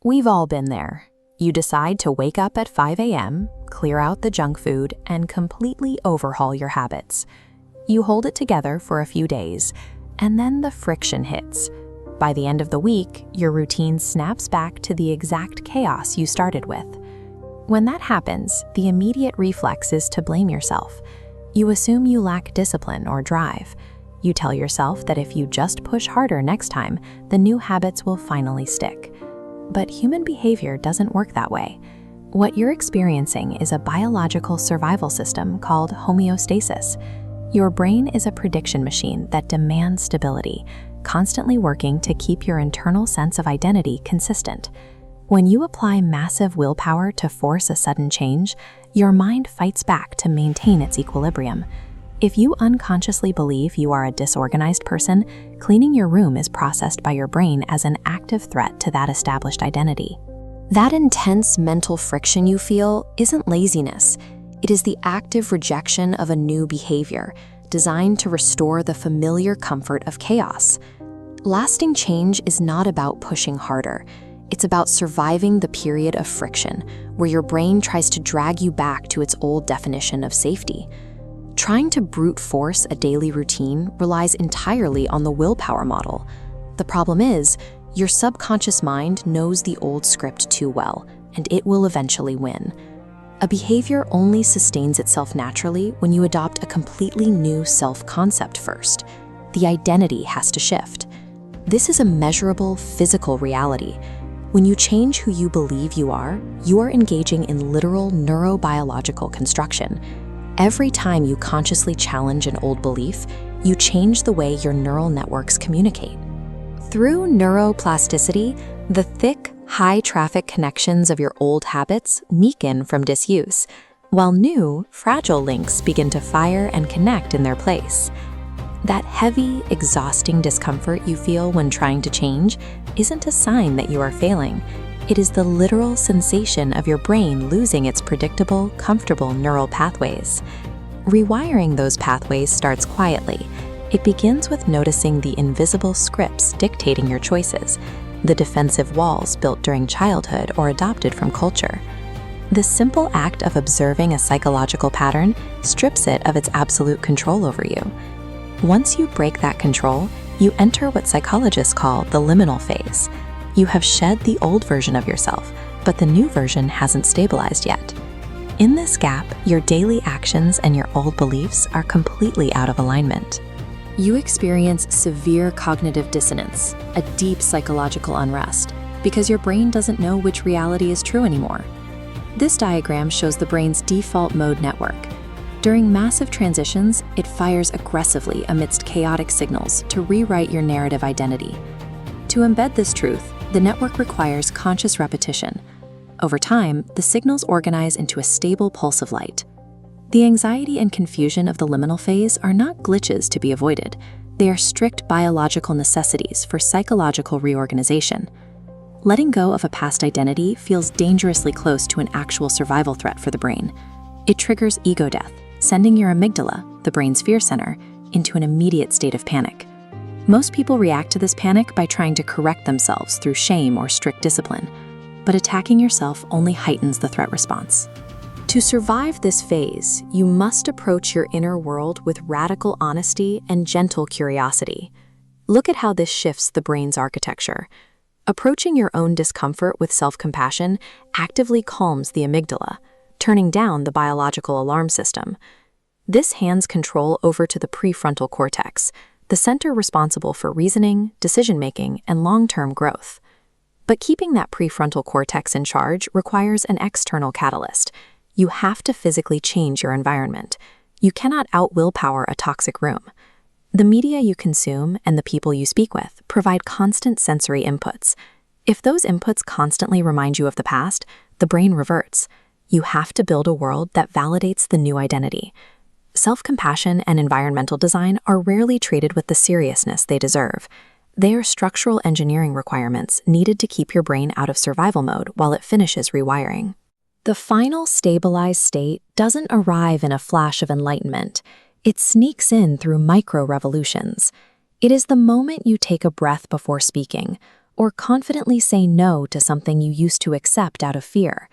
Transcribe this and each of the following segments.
We've all been there. You decide to wake up at 5 a.m., clear out the junk food, and completely overhaul your habits. You hold it together for a few days, and then the friction hits. By the end of the week, your routine snaps back to the exact chaos you started with. When that happens, the immediate reflex is to blame yourself. You assume you lack discipline or drive. You tell yourself that if you just push harder next time, the new habits will finally stick. But human behavior doesn't work that way. What you're experiencing is a biological survival system called homeostasis. Your brain is a prediction machine that demands stability, constantly working to keep your internal sense of identity consistent. When you apply massive willpower to force a sudden change, your mind fights back to maintain its equilibrium. If you unconsciously believe you are a disorganized person, cleaning your room is processed by your brain as an active threat to that established identity. That intense mental friction you feel isn't laziness. It is the active rejection of a new behavior, designed to restore the familiar comfort of chaos. Lasting change is not about pushing harder. It's about surviving the period of friction, where your brain tries to drag you back to its old definition of safety. Trying to brute force a daily routine relies entirely on the willpower model. The problem is, your subconscious mind knows the old script too well, and it will eventually win. A behavior only sustains itself naturally when you adopt a completely new self-concept first. The identity has to shift. This is a measurable physical reality. When you change who you believe you are engaging in literal neurobiological construction. Every time you consciously challenge an old belief, you change the way your neural networks communicate. Through neuroplasticity, the thick, high-traffic connections of your old habits weaken from disuse, while new, fragile links begin to fire and connect in their place. That heavy, exhausting discomfort you feel when trying to change isn't a sign that you are failing. It is the literal sensation of your brain losing its predictable, comfortable neural pathways. Rewiring those pathways starts quietly. It begins with noticing the invisible scripts dictating your choices, the defensive walls built during childhood or adopted from culture. The simple act of observing a psychological pattern strips it of its absolute control over you. Once you break that control, you enter what psychologists call the liminal phase. You have shed the old version of yourself, but the new version hasn't stabilized yet. In this gap, your daily actions and your old beliefs are completely out of alignment. You experience severe cognitive dissonance, a deep psychological unrest, because your brain doesn't know which reality is true anymore. This diagram shows the brain's default mode network. During massive transitions, it fires aggressively amidst chaotic signals to rewrite your narrative identity. To embed this truth, the network requires conscious repetition. Over time, the signals organize into a stable pulse of light. The anxiety and confusion of the liminal phase are not glitches to be avoided. They are strict biological necessities for psychological reorganization. Letting go of a past identity feels dangerously close to an actual survival threat for the brain. It triggers ego death, sending your amygdala, the brain's fear center, into an immediate state of panic. Most people react to this panic by trying to correct themselves through shame or strict discipline, but attacking yourself only heightens the threat response. To survive this phase, you must approach your inner world with radical honesty and gentle curiosity. Look at how this shifts the brain's architecture. Approaching your own discomfort with self-compassion actively calms the amygdala, turning down the biological alarm system. This hands control over to the prefrontal cortex, the center responsible for reasoning, decision-making, and long-term growth. But keeping that prefrontal cortex in charge requires an external catalyst. You have to physically change your environment. You cannot out-willpower a toxic room. The media you consume and the people you speak with provide constant sensory inputs. If those inputs constantly remind you of the past, the brain reverts. You have to build a world that validates the new identity. Self-compassion and environmental design are rarely treated with the seriousness they deserve. They are structural engineering requirements needed to keep your brain out of survival mode while it finishes rewiring. The final stabilized state doesn't arrive in a flash of enlightenment. It sneaks in through micro-revolutions. It is the moment you take a breath before speaking, or confidently say no to something you used to accept out of fear.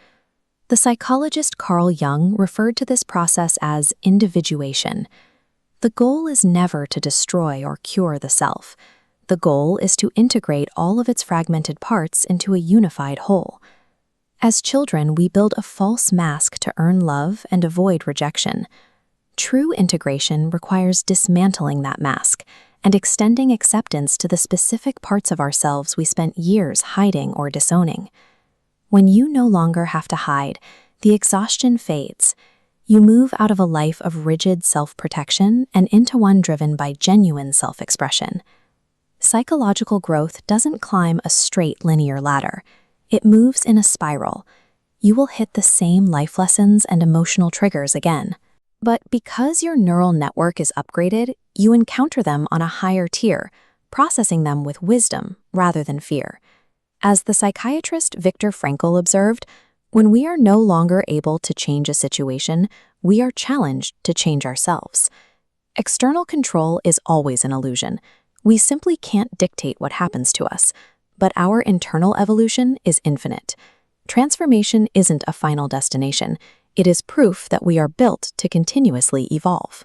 The psychologist Carl Jung referred to this process as individuation. The goal is never to destroy or cure the self. The goal is to integrate all of its fragmented parts into a unified whole. As children, we build a false mask to earn love and avoid rejection. True integration requires dismantling that mask and extending acceptance to the specific parts of ourselves we spent years hiding or disowning. When you no longer have to hide, the exhaustion fades. You move out of a life of rigid self-protection and into one driven by genuine self-expression. Psychological growth doesn't climb a straight linear ladder. It moves in a spiral. You will hit the same life lessons and emotional triggers again. But because your neural network is upgraded, you encounter them on a higher tier, processing them with wisdom rather than fear. As the psychiatrist Viktor Frankl observed, when we are no longer able to change a situation, we are challenged to change ourselves. External control is always an illusion. We simply can't dictate what happens to us, but our internal evolution is infinite. Transformation isn't a final destination. It is proof that we are built to continuously evolve.